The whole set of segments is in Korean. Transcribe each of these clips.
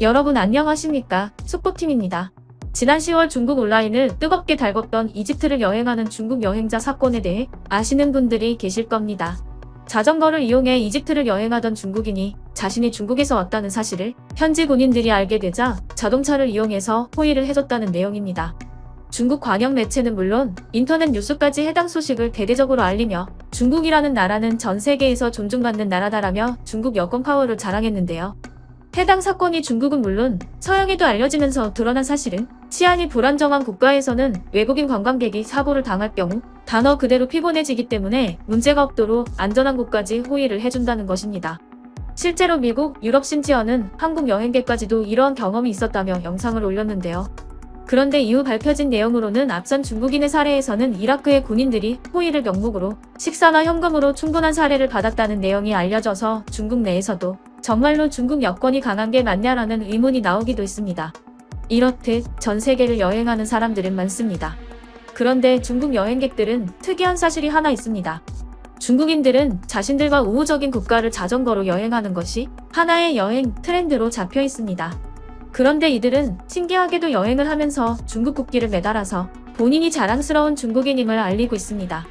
여러분 안녕하십니까? 속보팀입니다. 지난 10월 중국 온라인을 뜨겁게 달궜던 이집트를 여행하는 중국 여행자 사건에 대해 아시는 분들이 계실 겁니다. 자전거를 이용해 이집트를 여행하던 중국인이 자신이 중국에서 왔다는 사실을 현지 군인들이 알게 되자 자동차를 이용해서 호의를 해줬다는 내용입니다. 중국 관영 매체는 물론 인터넷 뉴스까지 해당 소식을 대대적으로 알리며 중국이라는 나라는 전 세계에서 존중받는 나라다라며 중국 여권 파워를 자랑했는데요. 해당 사건이 중국은 물론 서양에도 알려지면서 드러난 사실은 치안이 불안정한 국가에서는 외국인 관광객이 사고를 당할 경우 단어 그대로 피곤해지기 때문에 문제가 없도록 안전한 곳까지 호의를 해준다는 것입니다. 실제로 미국, 유럽 심지어는 한국 여행객까지도 이러한 경험이 있었다며 영상을 올렸는데요. 그런데 이후 밝혀진 내용으로는 앞선 중국인의 사례에서는 이라크의 군인들이 호의를 명목으로 식사나 현금으로 충분한 사례를 받았다는 내용이 알려져서 중국 내에서도 정말로 중국 여권이 강한 게 맞냐라는 의문이 나오기도 했습니다. 이렇듯 전 세계를 여행하는 사람들은 많습니다. 그런데 중국 여행객들은 특이한 사실이 하나 있습니다. 중국인들은 자신들과 우호적인 국가를 자전거로 여행하는 것이 하나의 여행 트렌드로 잡혀 있습니다. 그런데 이들은 신기하게도 여행을 하면서 중국 국기를 매달아서 본인이 자랑스러운 중국인임을 알리고 있습니다.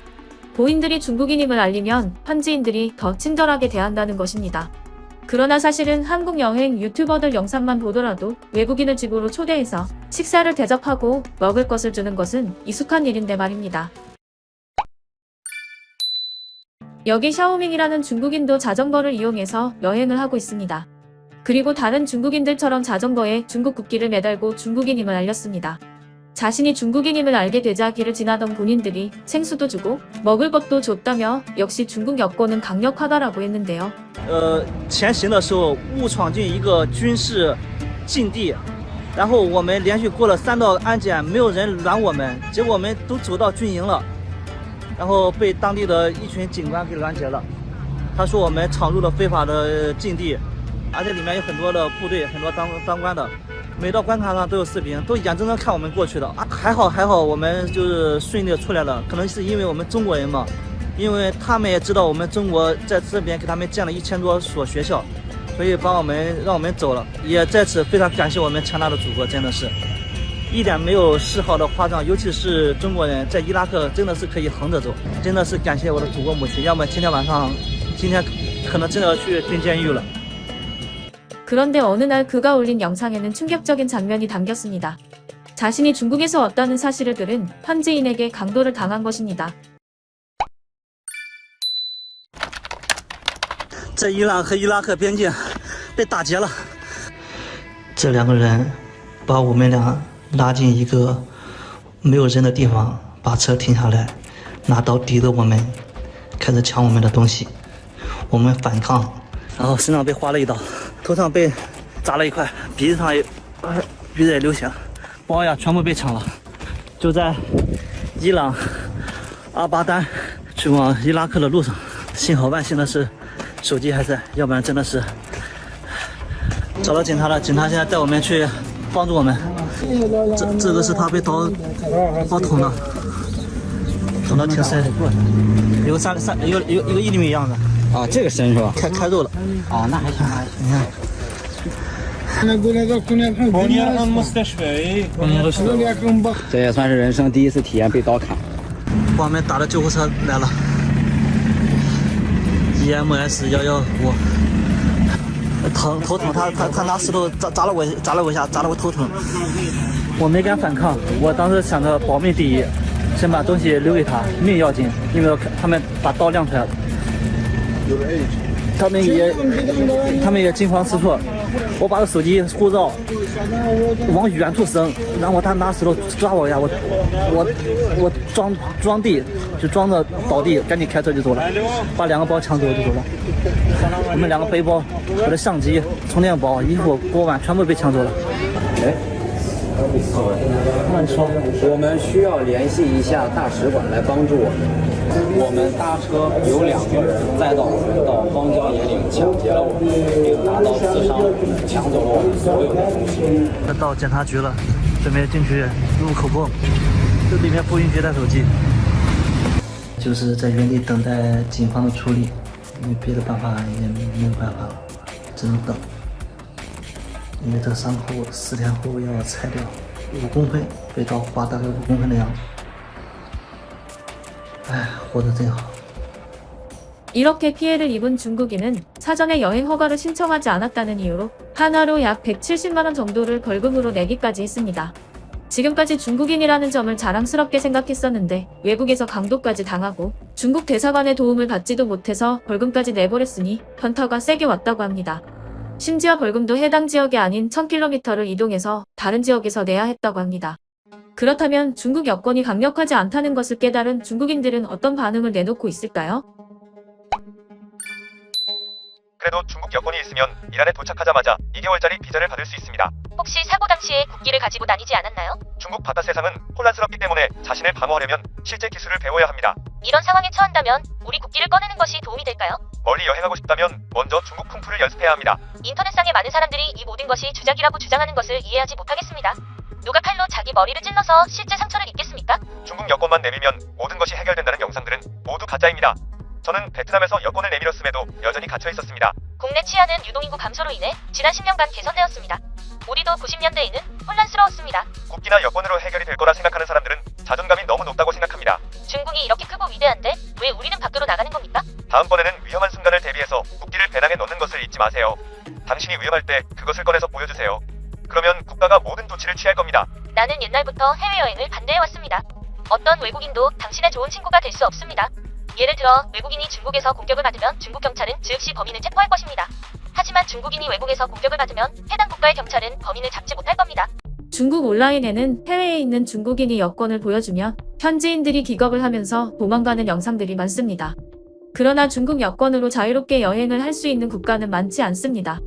본인들이 중국인임을 알리면 현지인들이 더 친절하게 대한다는 것입니다. 그러나 사실은 한국 여행 유튜버들 영상만 보더라도 외국인을 집으로 초대해서 식사를 대접하고 먹을 것을 주는 것은 익숙한 일인데 말입니다. 여기 샤오밍이라는 중국인도 자전거를 이용해서 여행을 하고 있습니다. 그리고 다른 중국인들처럼 자전거에 중국 국기를 매달고 중국인임을 알렸습니다. 자신이 중국인임을 알게 되자 길을 지나던 군인들이 생수도 주고 먹을 것도 줬다며 역시 중국 여권은 강력하다라고 했는데요. 前行的时候误闯进一个军事禁地，然后我们连续过了3道安检，没有人拦我们，结果我们都走到军营了，然后被当地的一群警官给拦截了。他说我们闯入了非法的禁地，而且里面有很多的部队，很多当官的。 每到关卡上都有士兵，都眼睁睁看我们过去的啊！还好，我们就是顺利的出来了。可能是因为我们中国人嘛，因为他们也知道我们中国在这边给他们建了1000多所学校，所以让我们走了。也在此非常感谢我们强大的祖国，真的是一点没有丝毫的夸张。尤其是中国人在伊拉克真的是可以横着走，真的是感谢我的祖国母亲。要么今天可能真的要去蹲监狱了。 그런데 어느 날 그가 올린 영상에는 충격적인 장면이 담겼습니다. 자신이 중국에서 왔다는 사실을 들은 현지인에게 강도를 당한 것입니다. 在伊朗和伊拉克边境被打劫了，这2个人把我们俩拉进一个没有人的地方，把车停下来，拿刀抵着我们，开始抢我们的东西。我们反抗，然后身上被划了一刀。 头上被砸了一块，鼻子也流血，包呀全部被抢了。就在伊朗阿巴丹去往伊拉克的路上，幸好万幸的是手机还在，要不然真的是找到警察了。警察现在带我们去帮助我们。这个是他被刀捅的，捅得挺深，有一个1厘米样子。 啊，这个深是吧？开肉了。哦，那还行，你看。 这也算是人生第1次体验被刀砍。把我们打的救护车来了，EMS 115。头疼，他拿石头砸了我一下，砸了我头疼。我没敢反抗，我当时想着保命第一，先把东西留给他，命要紧，因为他们把刀亮出来了。 他们也惊慌失措，我把手机、护照往远处扔，然后他拿石头抓我一下，我装地就装着倒地，赶紧开车就走了，把2个包抢走就走了。我们2个背包、我的相机、充电宝、衣服、锅碗全部被抢走了。哎。 我们需要联系一下大使馆来帮助我们。我们搭车有2个人栽倒到荒郊野岭，抢劫了我们，并拿刀刺伤我们，抢走了我们所有的东西。到检察局了，准备进去录口供，这里面不允许带手机。就是在原地等待警方的处理，因为别的办法也没有办法了，只能等。因为这伤口4天后要拆掉5公分，被刀划大概5公分的样子。哎，活得真好。 이렇게 피해를 입은 중국인은 사전에 여행 허가를 신청하지 않았다는 이유로 하나로 약 170만 원 정도를 벌금으로 내기까지 했습니다. 지금까지 중국인이라는 점을 자랑스럽게 생각했었는데 외국에서 강도까지 당하고 중국 대사관의 도움을 받지도 못해서 벌금까지 내버렸으니 현타가 세게 왔다고 합니다. 심지어 벌금도 해당 지역이 아닌 1000km를 이동해서 다른 지역에서 내야 했다고 합니다. 그렇다면 중국 여권이 강력하지 않다는 것을 깨달은 중국인들은 어떤 반응을 내놓고 있을까요? 그래도 중국 여권이 있으면 이란에 도착하자마자 2개월짜리 비자를 받을 수 있습니다. 혹시 사고 당시에 국기를 가지고 다니지 않았나요? 중국 바깥 세상은 혼란스럽기 때문에 자신을 방어하려면 실제 기술을 배워야 합니다. 이런 상황에 처한다면 우리 국기를 꺼내는 것이 도움이 될까요? 멀리 여행하고 싶다면 먼저 중국 쿵푸를 연습해야 합니다. 인터넷상의 많은 사람들이 이 모든 것이 주작이라고 주장하는 것을 이해하지 못하겠습니다. 누가 칼로 자기 머리를 찔러서 실제 상처를 입겠습니까? 중국 여권만 내밀면 모든 것이 해결된다는 영상들은 모두 가짜입니다. 저는 베트남에서 여권을 내밀었음에도 여전히 갇혀 있었습니다. 국내 치안은 유동인구 감소로 인해 지난 10년간 개선되었습니다. 우리도 90년대에는 혼란스러웠습니다. 국기나 여권으로 해결이 될 거라 생각하는 사람들은 자존감이 너무 높다고 생각합니다. 중국이 이렇게 크고 위대한데 왜 우리는 밖으로 나가는 겁니까? 다음번에는 위험한 순간을 대비해서 국기를 배낭에 넣는 것을 잊지 마세요. 당신이 위험할 때 그것을 꺼내서 보여주세요. 그러면 국가가 모든 조치를 취할 겁니다. 나는 옛날부터 해외여행을 반대해왔습니다. 어떤 외국인도 당신의 좋은 친구가 될 수 없습니다. 예를 들어 외국인이 중국에서 공격을 받으면 중국 경찰은 즉시 범인을 체포할 것입니다. 하지만 중국인이 외국에서 공격을 받으면 해당 국가의 경찰은 범인을 잡지 못할 겁니다. 중국 온라인에는 해외에 있는 중국인이 여권을 보여주면 현지인들이 기겁을 하면서 도망가는 영상들이 많습니다. 그러나 중국 여권으로 자유롭게 여행을 할 수 있는 국가는 많지 않습니다.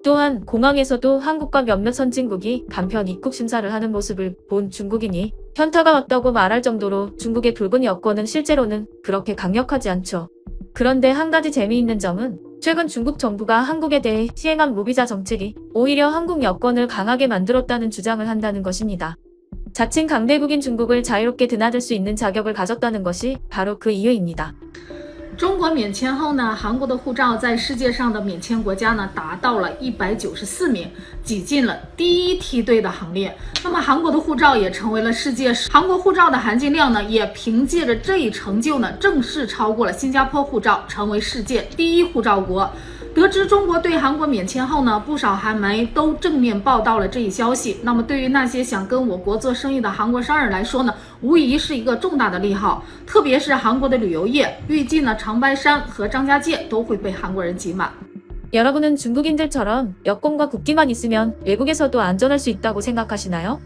또한 공항에서도 한국과 몇몇 선진국이 간편 입국 심사를 하는 모습을 본 중국인이 현타가 왔다고 말할 정도로 중국의 붉은 여권은 실제로는 그렇게 강력하지 않죠. 그런데 한 가지 재미있는 점은 최근 중국 정부가 한국에 대해 시행한 무비자 정책이 오히려 한국 여권을 강하게 만들었다는 주장을 한다는 것입니다. 자칭 강대국인 중국을 자유롭게 드나들 수 있는 자격을 가졌다는 것이 바로 그 이유입니다. 中国免签后呢，韩国的护照在世界上的免签国家呢达到了194名，挤进了第一梯队的行列。那么韩国的护照也成为了韩国护照的含金量呢，也凭借着这一成就呢，正式超过了新加坡护照，成为世界第一护照国。得知中国对韩国免签后呢，不少韩媒都正面报道了这一消息。那么对于那些想跟我国做生意的韩国商人来说呢，无疑是一个重大的利好。特别是韩国的旅游业，预计呢长白山和张家界都会被韩国人挤满。 여러분은 중국인들처럼 여권과 국기만 있으면 외국에서도 안전할 수 있다고 생각하시나요?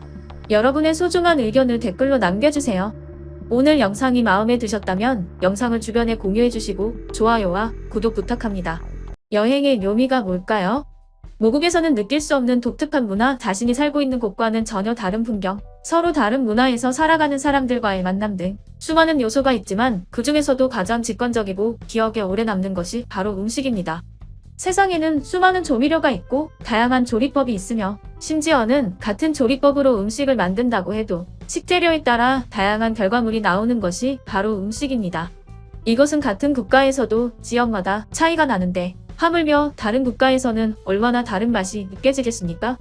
여러분의 소중한 의견을 댓글로 남겨주세요. 오늘 영상이 마음에 드셨다면 영상을 주변에 공유해주시고 좋아요와 구독 부탁합니다. 여행의 묘미가 뭘까요? 모국에서는 느낄 수 없는 독특한 문화, 자신이 살고 있는 곳과는 전혀 다른 풍경, 서로 다른 문화에서 살아가는 사람들과의 만남 등 수많은 요소가 있지만 그 중에서도 가장 직관적이고 기억에 오래 남는 것이 바로 음식입니다. 세상에는 수많은 조미료가 있고 다양한 조리법이 있으며 심지어는 같은 조리법으로 음식을 만든다고 해도 식재료에 따라 다양한 결과물이 나오는 것이 바로 음식입니다. 이것은 같은 국가에서도 지역마다 차이가 나는데 하물며 다른 국가에서는 얼마나 다른 맛이 느껴지겠습니까?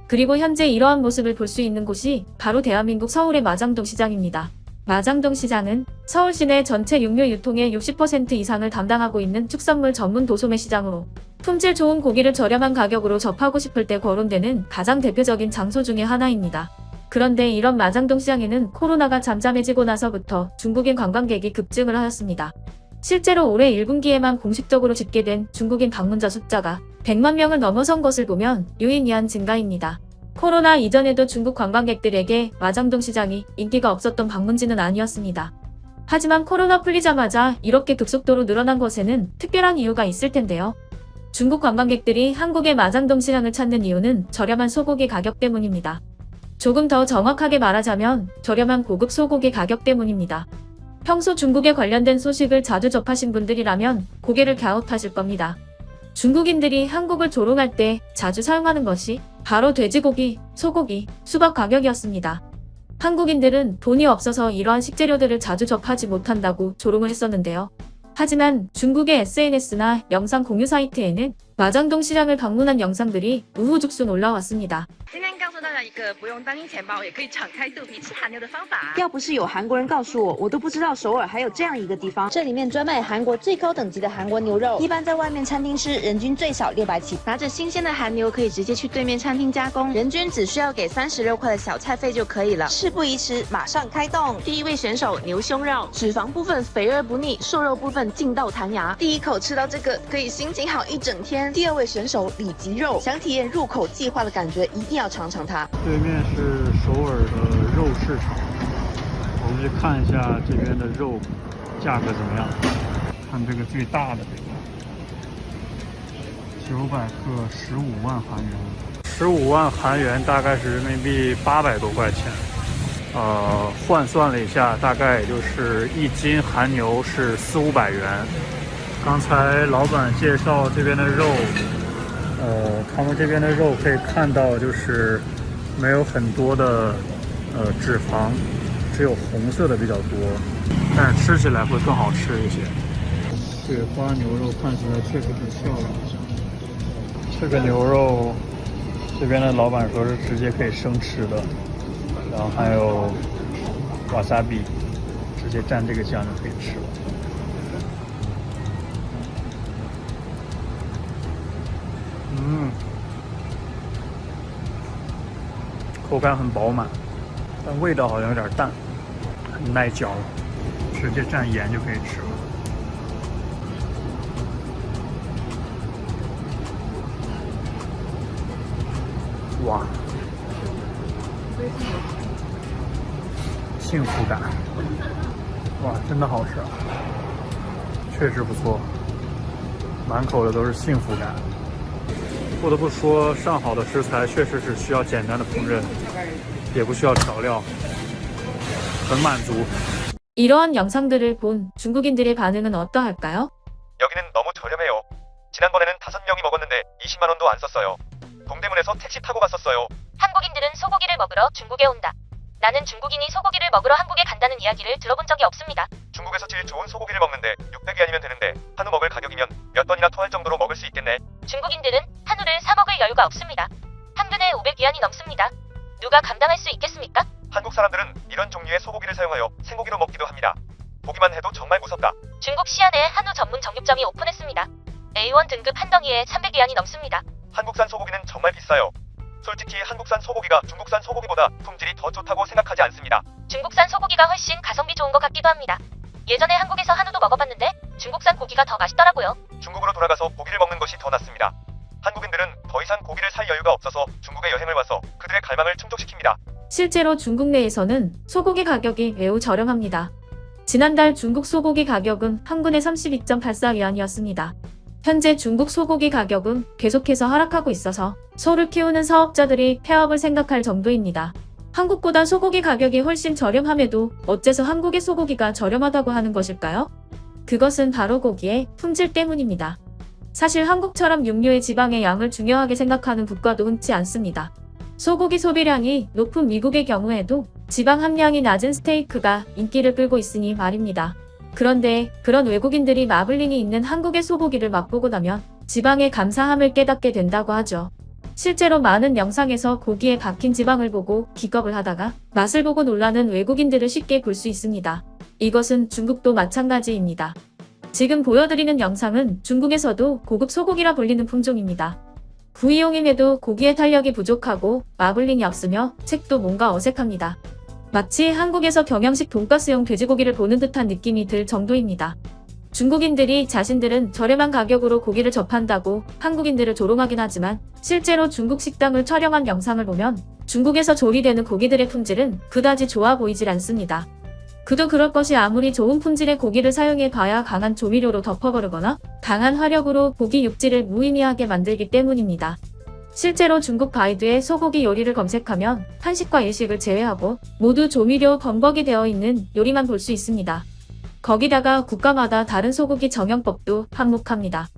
그리고 현재 이러한 모습을 볼 수 있는 곳이 바로 대한민국 서울의 마장동 시장입니다. 마장동 시장은 서울 시내 전체 육류 유통의 60% 이상을 담당하고 있는 축산물 전문 도소매 시장으로 품질 좋은 고기를 저렴한 가격으로 접하고 싶을 때 거론되는 가장 대표적인 장소 중에 하나입니다. 그런데 이런 마장동 시장에는 코로나가 잠잠해지고 나서부터 중국인 관광객이 급증을 하였습니다. 실제로 올해 1분기에만 공식적으로 집계된 중국인 방문자 숫자가 100만 명을 넘어선 것을 보면 유의미한 증가입니다. 코로나 이전에도 중국 관광객들에게 마장동 시장이 인기가 없었던 방문지는 아니었습니다. 하지만 코로나 풀리자마자 이렇게 급속도로 늘어난 것에는 특별한 이유가 있을 텐데요. 중국 관광객들이 한국의 마장동 시장을 찾는 이유는 저렴한 소고기 가격 때문입니다. 조금 더 정확하게 말하자면 저렴한 고급 소고기 가격 때문입니다. 평소 중국에 관련된 소식을 자주 접하신 분들이라면 고개를 갸웃하실 겁니다. 중국인들이 한국을 조롱할 때 자주 사용하는 것이 바로 돼지고기, 소고기, 수박 가격이었습니다. 한국인들은 돈이 없어서 이러한 식재료들을 자주 접하지 못한다고 조롱을 했었는데요. 하지만 중국의 SNS나 영상 공유 사이트에는 마장동 시장을 방문한 영상들이 우후죽순 올라왔습니다. 今天告诉大家一个不用担心钱包也可以敞开肚皮吃韩牛的方法。要不是有韩国人告诉我，我都不知道首尔还有这样一个地方。这里面专卖韩国最高等级的韩国牛肉，一般在外面餐厅吃，人均最少600起。拿着新鲜的韩牛可以直接去对面餐厅加工，人均只需要给36块的小菜费就可以了。事不宜迟，马上开动！第一位选手牛胸肉，脂肪部分肥而不腻，瘦肉部分劲道弹牙。第一口吃到这个，可以心情好一整天。第二位选手里脊肉，想体验入口即化的感觉，一定要尝尝它。对面是首尔的肉市场，我们去看一下这边的肉价格怎么样。看这个最大的这个，900克15万韩元，15万韩元大概是人民币800多块钱。换算了一下，大概也就是1斤韩牛是400-500元。刚才老板介绍这边的肉，他们这边的肉可以看到就是没有很多的脂肪，只有红色的比较多，但是吃起来会更好吃一些。雪花牛肉看起来确实很漂亮。这个牛肉，这边的老板说是直接可以生吃的，然后还有瓦萨比，直接蘸这个酱就可以吃了。口感很饱满，但味道好像有点淡，很耐嚼，直接蘸盐就可以吃了。哇，幸福感！哇，真的好吃啊，确实不错，满口的都是幸福感。不得不说，上好的食材确实是需要简单的烹饪，也不需要调料，很满足。 이러한 영상들을 본 중국인들의 반응은 어떠할까요? 여기는 너무 저렴해요. 지난번에는 5명이 먹었는데 20만 원도 안 썼어요. 동대문에서 택시 타고 갔었어요. 한국인들은 소고기를 먹으러 중국에 온다. 나는 중국인이 소고기를 먹으러 한국에 간다는 이야기를 들어본 적이 없습니다. 중국에서 제일 좋은 소고기를 먹는데 600위안이면 되는데 한우 먹을 가격이면 몇 번이나 토할 정도로 먹을 수 있겠네. 중국인들은 한우를 사 먹을 여유가 없습니다. 한 근에 500위안이 넘습니다. 누가 감당할 수 있겠습니까? 한국 사람들은 이런 종류의 소고기를 사용하여 생고기로 먹기도 합니다. 보기만 해도 정말 무섭다. 중국 시안에 한우 전문 정육점이 오픈했습니다. A1 등급 한 덩이에 300위안이 넘습니다. 한국산 소고기는 정말 비싸요. 솔직히 한국산 소고기가 중국산 소고기보다 품질이 더 좋다고 생각하지 않습니다. 중국산 소고기가 훨씬 가성비 좋은 것 같기도 합니다. 예전에 한국에서 한우도 먹어봤는데 중국산 고기가 더 맛있더라고요. 중국으로 돌아가서 고기를 먹는 것이 더 낫습니다. 한국인들은 더 이상 고기를 살 여유가 없어서 중국에 여행을 와서 그들의 갈망을 충족시킵니다. 실제로 중국 내에서는 소고기 가격이 매우 저렴합니다. 지난달 중국 소고기 가격은 한 근에 32.84위안이었습니다. 현재 중국 소고기 가격은 계속해서 하락하고 있어서 소를 키우는 사업자들이 폐업을 생각할 정도입니다. 한국보다 소고기 가격이 훨씬 저렴함에도 어째서 한국의 소고기가 저렴하다고 하는 것일까요? 그것은 바로 고기의 품질 때문입니다. 사실 한국처럼 육류의 지방의 양을 중요하게 생각하는 국가도 흔치 않습니다. 소고기 소비량이 높은 미국의 경우에도 지방 함량이 낮은 스테이크가 인기를 끌고 있으니 말입니다. 그런데 그런 외국인들이 마블링이 있는 한국의 소고기를 맛보고 나면 지방의 감사함을 깨닫게 된다고 하죠. 실제로 많은 영상에서 고기에 박힌 지방을 보고 기겁을 하다가 맛을 보고 놀라는 외국인들을 쉽게 볼 수 있습니다. 이것은 중국도 마찬가지입니다. 지금 보여드리는 영상은 중국에서도 고급 소고기라 불리는 품종입니다. 구이용임에도 고기의 탄력이 부족하고 마블링이 없으며 색도 뭔가 어색합니다. 마치 한국에서 경양식 돈가스용 돼지고기를 보는 듯한 느낌이 들 정도입니다. 중국인들이 자신들은 저렴한 가격으로 고기를 접한다고 한국인들을 조롱하긴 하지만 실제로 중국 식당을 촬영한 영상을 보면 중국에서 조리되는 고기들의 품질은 그다지 좋아 보이질 않습니다. 그도 그럴 것이 아무리 좋은 품질의 고기를 사용해 봐야 강한 조미료로 덮어버리거나 강한 화력으로 고기 육질을 무의미하게 만들기 때문입니다. 실제로 중국 바이두의 소고기 요리를 검색하면 한식과 일식을 제외하고 모두 조미료 범벅이 되어 있는 요리만 볼 수 있습니다. 거기다가 국가마다 다른 소고기 정형법도 한몫합니다.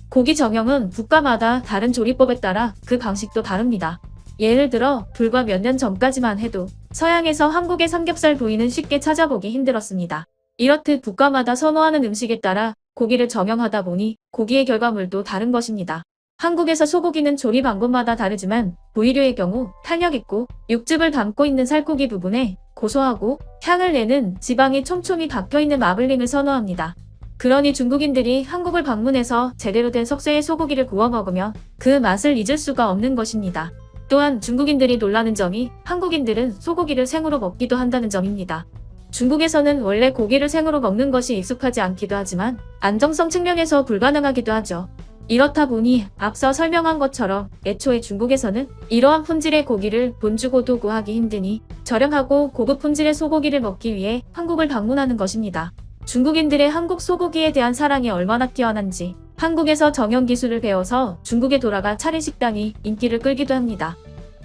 고기 정형은 국가마다 다른 조리법에 따라 그 방식도 다릅니다. 예를 들어 불과 몇 년 전까지만 해도 서양에서 한국의 삼겹살 부위는 쉽게 찾아보기 힘들었습니다. 이렇듯 국가마다 선호하는 음식에 따라 고기를 정형하다 보니 고기의 결과물도 다른 것입니다. 한국에서 소고기는 조리 방법마다 다르지만 부위류의 경우 탄력 있고 육즙을 담고 있는 살코기 부분에 고소하고 향을 내는 지방이 촘촘히 박혀있는 마블링을 선호합니다. 그러니 중국인들이 한국을 방문해서 제대로 된 석쇠의 소고기를 구워 먹으며 그 맛을 잊을 수가 없는 것입니다. 또한 중국인들이 놀라는 점이 한국인들은 소고기를 생으로 먹기도 한다는 점입니다. 중국에서는 원래 고기를 생으로 먹는 것이 익숙하지 않기도 하지만 안정성 측면에서 불가능하기도 하죠. 이렇다 보니 앞서 설명한 것처럼 애초에 중국에서는 이러한 품질의 고기를 돈 주고도 구하기 힘드니 저렴하고 고급 품질의 소고기를 먹기 위해 한국을 방문하는 것입니다. 중국인들의 한국 소고기에 대한 사랑이 얼마나 뛰어난지 한국에서 정형 기술을 배워서 중국에 돌아가 차린 식당이 인기를 끌기도 합니다.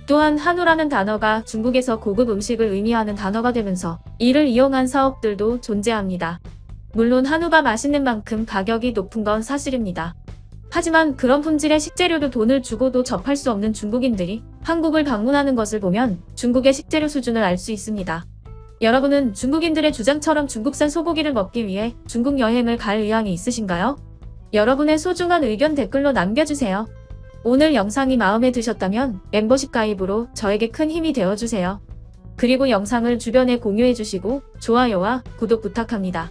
또한 한우라는 단어가 중국에서 고급 음식을 의미하는 단어가 되면서 이를 이용한 사업들도 존재합니다. 물론 한우가 맛있는 만큼 가격이 높은 건 사실입니다. 하지만 그런 품질의 식재료를 돈을 주고도 접할 수 없는 중국인들이 한국을 방문하는 것을 보면 중국의 식재료 수준을 알 수 있습니다. 여러분은 중국인들의 주장처럼 중국산 소고기를 먹기 위해 중국 여행을 갈 의향이 있으신가요? 여러분의 소중한 의견 댓글로 남겨주세요. 오늘 영상이 마음에 드셨다면 멤버십 가입으로 저에게 큰 힘이 되어주세요. 그리고 영상을 주변에 공유해주시고 좋아요와 구독 부탁합니다.